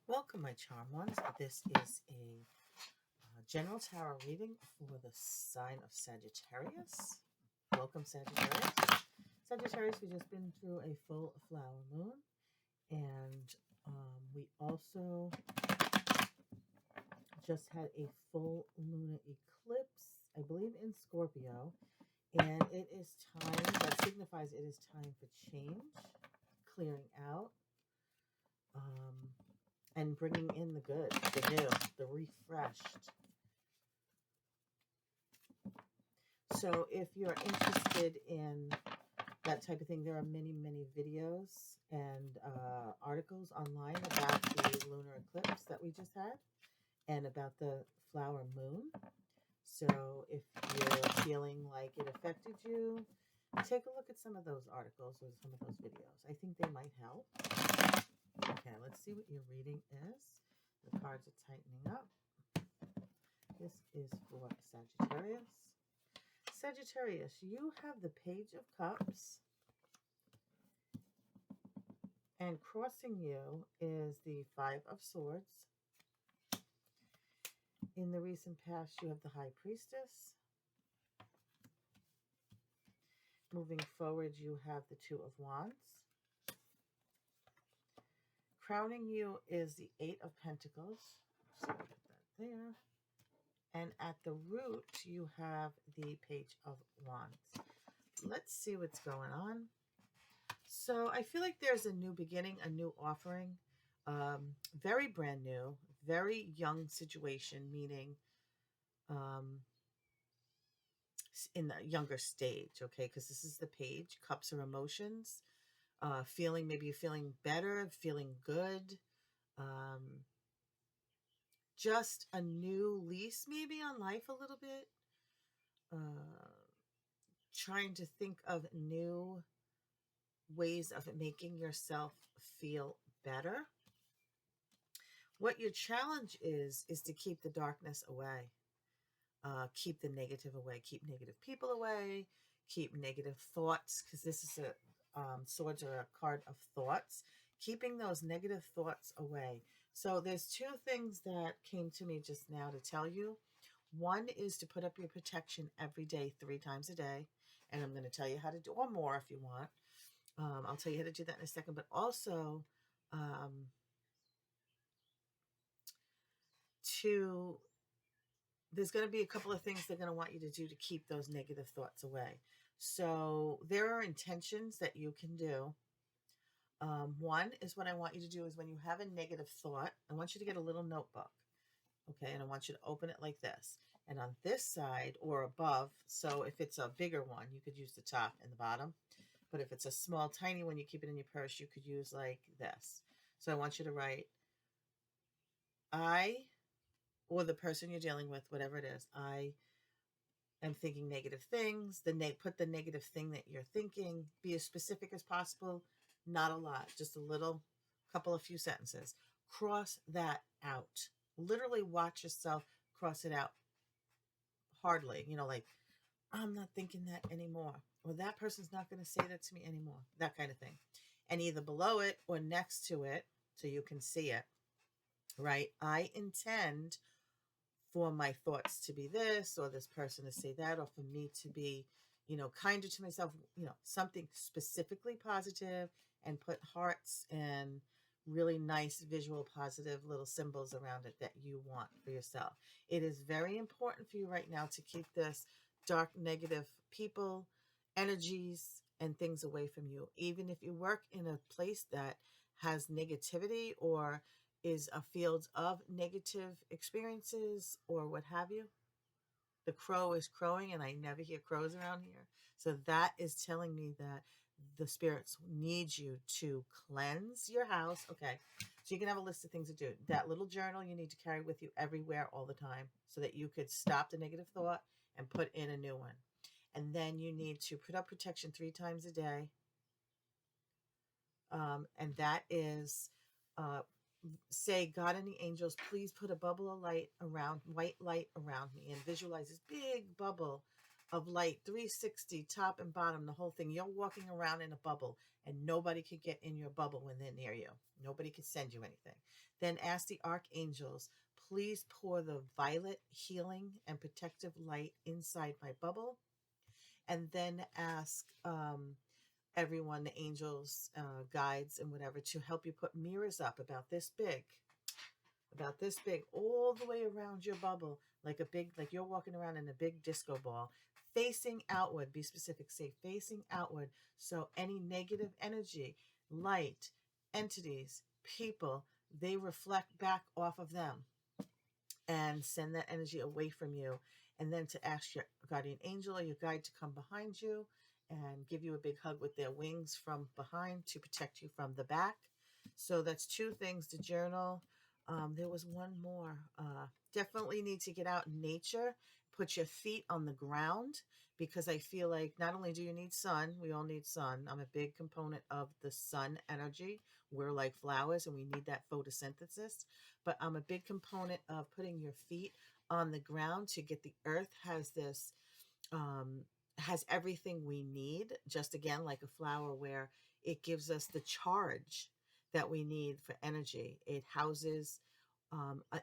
Welcome, my charm ones. This is a general tarot reading for the sign of Sagittarius. Welcome, Sagittarius. Sagittarius, we've just been through a full flower moon, and we also just had a full lunar eclipse, I believe in Scorpio, and it is time, that signifies it is time for change, clearing out, um, and bringing in the good, the new, the refreshed. So if you're interested in that type of thing, there are many, many videos and articles online about the lunar eclipse that we just had and about the flower moon. So if you're feeling like it affected you, take a look at some of those articles or some of those videos. I think they might help. Okay, let's see what your reading is. The cards are tightening up. This is for Sagittarius. Sagittarius, you have the Page of Cups, and crossing you is the Five of Swords. In the recent past, you have the High Priestess. Moving forward, you have the Two of Wands. Crowning you is the Eight of Pentacles. So we'll put that there. And at the root, you have the Page of Wands. Let's see what's going on. So I feel like there's a new beginning, a new offering, very brand new, very young situation, meaning in the younger stage, okay? Because this is the page, cups are emotions, feeling, maybe you're feeling better, feeling good, um, just a new lease maybe on life a little bit, trying to think of new ways of making yourself feel better. What your challenge is to keep the darkness away. Keep the negative away. Keep negative people away. Keep negative thoughts, because this is a swords are a card of thoughts. Keeping those negative thoughts away. So there's two things that came to me just now to tell you. One is to put up your protection every day, 3 times a day. And I'm going to tell you how to do, or more if you want. I'll tell you how to do that in a second. But also there's going to be a couple of things they're going to want you to do to keep those negative thoughts away. So there are intentions that you can do. One is, what I want you to do is, when you have a negative thought, I want you to get a little notebook. Okay, and I want you to open it like this. And on this side or above, so if it's a bigger one, you could use the top and the bottom. But if it's a small, tiny one, you keep it in your purse, you could use like this. So I want you to write, I, or the person you're dealing with, whatever it is, I am thinking negative things. Put the negative thing that you're thinking, be as specific as possible, not a lot, just a little, couple of few sentences. Cross that out. Literally watch yourself cross it out. Hardly, like, I'm not thinking that anymore, or that person's not going to say that to me anymore, that kind of thing. And either below it or next to it, so you can see it, right? I intend for my thoughts to be this, or this person to say that, or for me to be, kinder to myself, something specifically positive, and put hearts and really nice visual positive little symbols around it that you want for yourself. It is very important for you right now to keep this dark, negative people, energies, and things away from you. Even if you work in a place that has negativity or is a field of negative experiences or what have you. The crow is crowing, and I never hear crows around here. So that is telling me that the spirits need you to cleanse your house. Okay, so you can have a list of things to do. That little journal you need to carry with you everywhere all the time, so that you could stop the negative thought and put in a new one. And then you need to put up protection 3 times a day. And that is, say, God and the angels, please put a bubble of light around, white light around me, and visualize this big bubble of light, 360, top and bottom, the whole thing. You're walking around in a bubble, and nobody could get in your bubble when they're near you. Nobody could send you anything. Then ask the archangels, please pour the violet healing and protective light inside my bubble. And then ask everyone, the angels, guides, and whatever, to help you put mirrors up about this big, all the way around your bubble, like a big, like you're walking around in a big disco ball, facing outward. Be specific, say facing outward. So any negative energy, light, entities, people, they reflect back off of them and send that energy away from you. And then to ask your guardian angel or your guide to come behind you and give you a big hug with their wings from behind to protect you from the back. So that's two things to journal. There was one more. Definitely need to get out in nature, put your feet on the ground, because I feel like not only do you need sun, we all need sun. I'm a big component of the sun energy. We're like flowers and we need that photosynthesis. But I'm a big component of putting your feet on the ground to get the earth has this has everything we need, just again like a flower, where it gives us the charge that we need for energy. It houses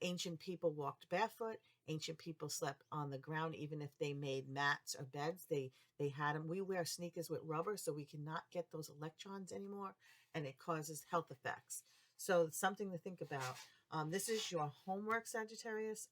ancient people walked barefoot. Ancient people slept on the ground, even if they made mats or beds. They had them. We wear sneakers with rubber, so we cannot get those electrons anymore, and it causes health effects. So it's something to think about. This is your homework, Sagittarius.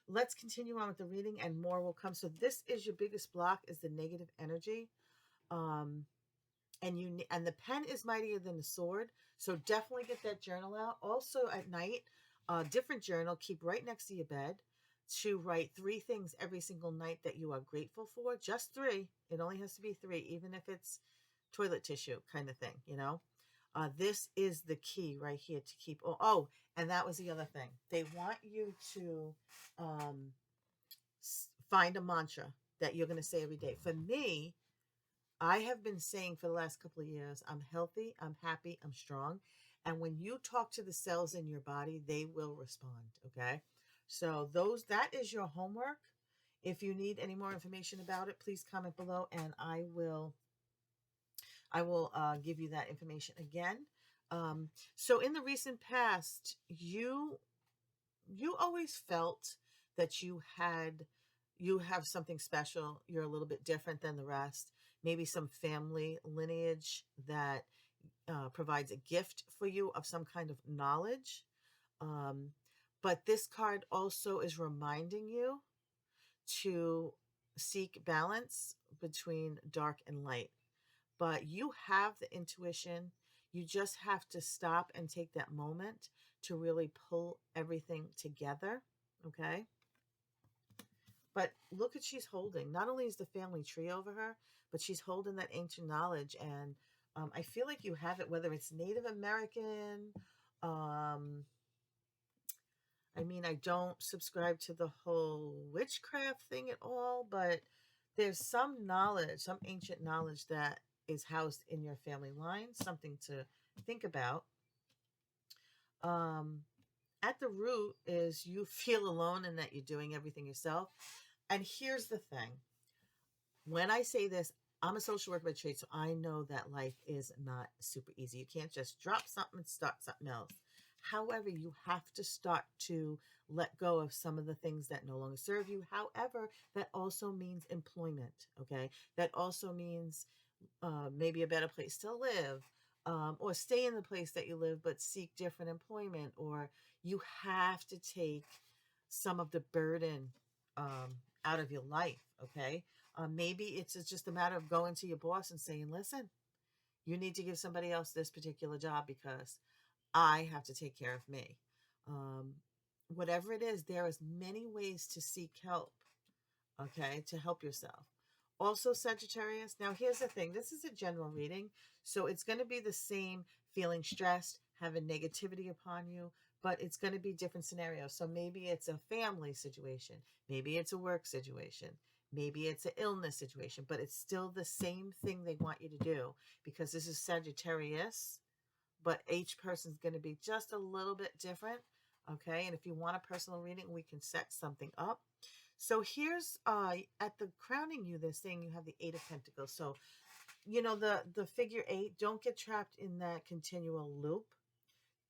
Let's continue on with the reading, and more will come. So this is your biggest block, is the negative energy. And the pen is mightier than the sword. So definitely get that journal out. Also at night, different journal, keep right next to your bed, to write 3 things every single night that you are grateful for. Just 3. It only has to be 3, even if it's toilet tissue kind of thing, you know. This is the key right here to keep. Oh, and that was the other thing. They want you to find a mantra that you're going to say every day. For me, I have been saying for the last couple of years, I'm healthy, I'm happy, I'm strong. And when you talk to the cells in your body, they will respond. Okay. So that is your homework. If you need any more information about it, please comment below and I will give you that information again. So in the recent past, you always felt that you have something special. You're a little bit different than the rest. Maybe some family lineage that provides a gift for you of some kind of knowledge. But this card also is reminding you to seek balance between dark and light. But you have the intuition. You just have to stop and take that moment to really pull everything together. Okay. But look what she's holding. Not only is the family tree over her, but she's holding that ancient knowledge. And I feel like you have it, whether it's Native American. I mean, I don't subscribe to the whole witchcraft thing at all, but there's some knowledge, some ancient knowledge that is housed in your family line, something to think about. At the root is you feel alone and that you're doing everything yourself. And here's the thing. When I say this, I'm a social worker by trade, so I know that life is not super easy. You can't just drop something and start something else. However, you have to start to let go of some of the things that no longer serve you. However, that also means employment, okay? That also means maybe a better place to live, or stay in the place that you live, but seek different employment, or you have to take some of the burden out of your life, okay? Maybe it's just a matter of going to your boss and saying, listen, you need to give somebody else this particular job because I have to take care of me. Whatever it is, there is many ways to seek help, okay, to help yourself. Also, Sagittarius, now here's the thing. This is a general reading, so it's going to be the same, feeling stressed, having negativity upon you, but it's going to be different scenarios. So maybe it's a family situation. Maybe it's a work situation. Maybe it's an illness situation, but it's still the same thing they want you to do, because this is Sagittarius, but each person's going to be just a little bit different. Okay. And if you want a personal reading, we can set something up. So here's at the crowning you, they're saying you have the Eight of Pentacles. So the figure eight, don't get trapped in that continual loop.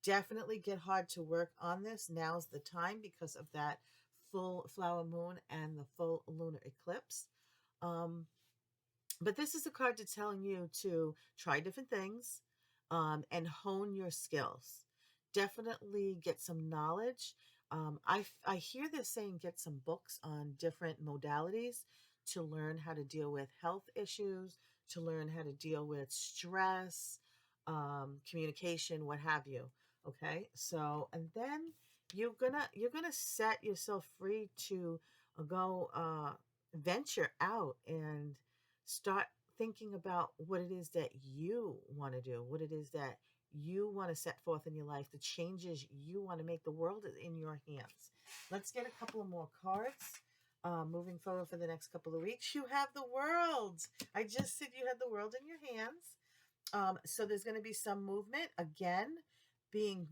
Definitely get hard to work on this. Now's the time because of that full flower moon and the full lunar eclipse. Um, but this is a card to telling you to try different things, and hone your skills. Definitely get some knowledge. I hear this saying get some books on different modalities to learn how to deal with health issues, to learn how to deal with stress, communication, what have you. Okay, so and then you're gonna set yourself free to go venture out and start thinking about what it is that you want to do, what it is that you want to set forth in your life, the changes you want to make. The world is in your hands. Let's get a couple of more cards. Moving forward for the next couple of weeks, you have the world. I just said you had the world in your hands. So there's going to be some movement again, paying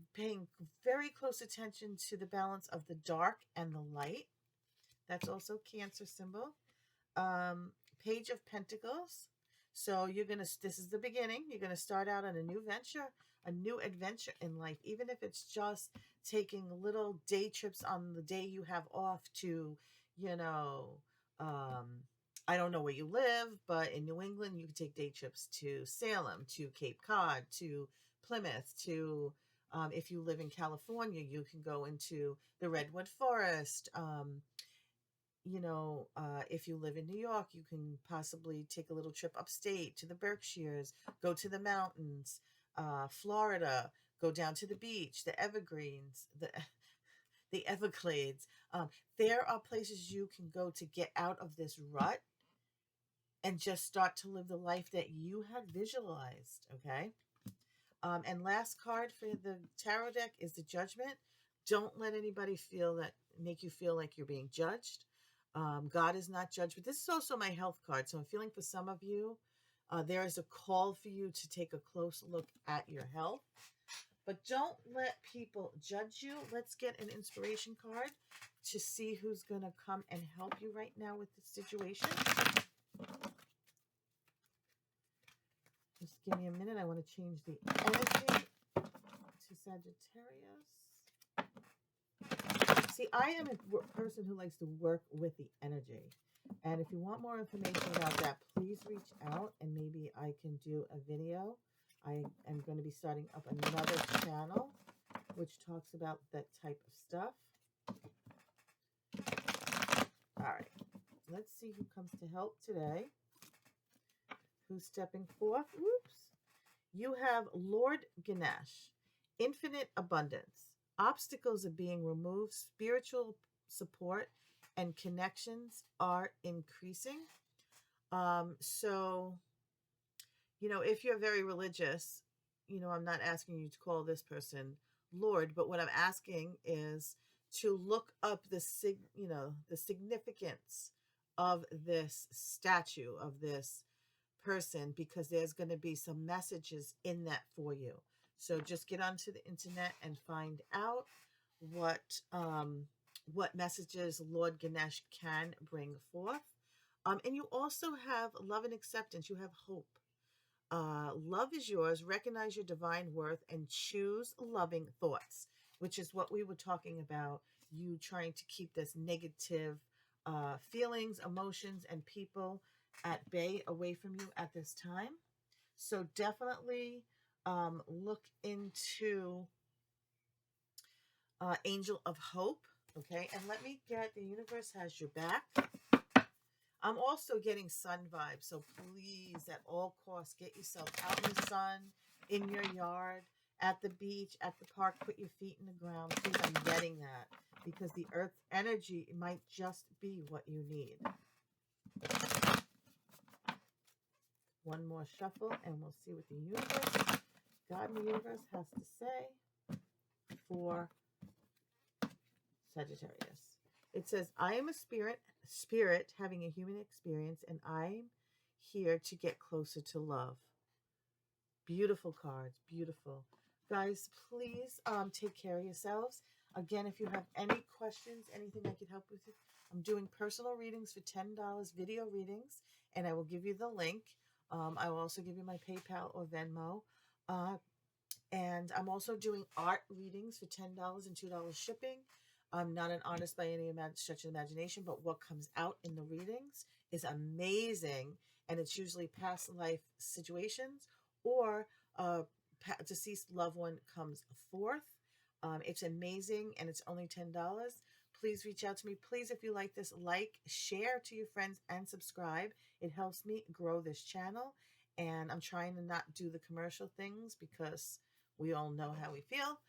very close attention to the balance of the dark and the light. That's also Cancer symbol. um Page of Pentacles. So this is the beginning. You're gonna start out on a new venture, a new adventure in life, even if it's just taking little day trips on the day you have off to, you know um I don't know where you live, but in New England you can take day trips to Salem, to Cape Cod, to Plymouth, to if you live in California, you can go into the Redwood Forest. If you live in New York, you can possibly take a little trip upstate to the Berkshires, go to the mountains, Florida, go down to the beach, the Evergreens, the Everglades. There are places you can go to get out of this rut and just start to live the life that you had visualized. Okay. And last card for the tarot deck is the Judgment. Don't let anybody make you feel like you're being judged. God is not judged. But this is also my health card. So I'm feeling for some of you, there is a call for you to take a close look at your health. But don't let people judge you. Let's get an inspiration card to see who's going to come and help you right now with the situation. Just give me a minute. I want to change the energy to Sagittarius. See, I am a person who likes to work with the energy. And if you want more information about that, please reach out and maybe I can do a video. I am going to be starting up another channel which talks about that type of stuff. All right. Let's see who comes to help today. Who's stepping forth? Whoops. You have Lord Ganesh, infinite abundance. Obstacles are being removed. Spiritual support and connections are increasing. So, if you're very religious, I'm not asking you to call this person Lord, but what I'm asking is to look up the significance of this statue, of this person, because there's going to be some messages in that for you. So just get onto the internet and find out what messages Lord Ganesh can bring forth. And you also have love and acceptance. You have hope. Love is yours. Recognize your divine worth and choose loving thoughts, which is what we were talking about. You trying to keep this negative feelings, emotions, and people at bay, away from you at this time. So definitely look into Angel of Hope. Okay, and let me get, the universe has your back. I'm also getting sun vibes, so please, at all costs, get yourself out in the sun, in your yard, at the beach, at the park, put your feet in the ground. Please, I'm getting that, because the earth energy might just be what you need. One more shuffle, and we'll see what the universe, God in the universe, has to say for Sagittarius. It says, I am a spirit having a human experience, and I'm here to get closer to love. Beautiful cards, beautiful. Guys, please take care of yourselves. Again, if you have any questions, anything I could help with, I'm doing personal readings for $10, video readings, and I will give you the link. I will also give you my PayPal or Venmo. Uh, and I'm also doing art readings for $10 and $2 shipping. I'm not an artist by any stretch of imagination, but what comes out in the readings is amazing. And it's usually past life situations or a deceased loved one comes forth. It's amazing and it's only $10. Please reach out to me. Please, if you like this, like, share to your friends, and subscribe. It helps me grow this channel. And I'm trying to not do the commercial things because we all know how we feel.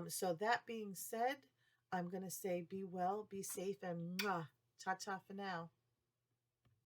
So that being said, I'm going to say be well, be safe, and ta-ta for now.